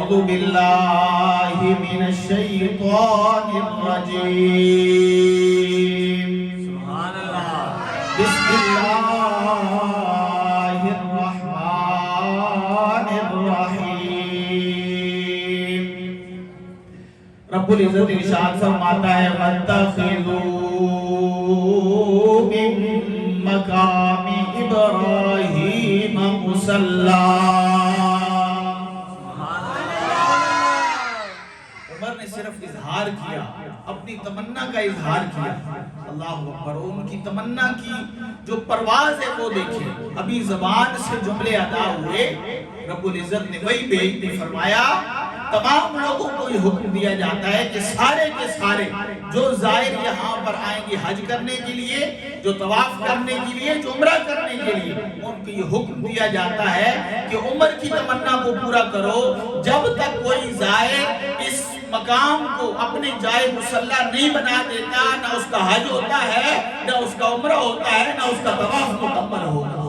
أعوذ بالله من الشيطان الرجيم سبحان اللہ. بسم الله الرحمن الرحيم. رب العزت ارشاد فرماتا ہے وَاتَّخِذُوا مِن مَّقَامِ إِبْرَاهِيمَ مُصَلًّى. عمر نے صرف اظہار کیا، اپنی تمنا کا اظہار کیا. اللہ اکبر. ان کی تمنا کی جو پرواز ہے وہ دیکھیں. ابھی زبان سے جملے ادا ہوئے، رب العزت نے وہی بے فرمایا. تمام لوگوں کو یہ حکم دیا جاتا ہے کہ سارے کے سارے جو زائر یہاں پر آئیں گے حج کرنے کے لیے، جو طواف کرنے کے لیے، جو عمرہ کرنے کے لیے، ان کو یہ حکم دیا جاتا ہے کہ عمر کی تمنا کو پورا کرو. جب تک کوئی زائر اس مقام کو اپنے جائے مصلی نہیں بنا دیتا، نہ اس کا حج ہوتا ہے، نہ اس کا عمرہ ہوتا ہے، نہ اس کا طواف مکمل ہوتا ہے.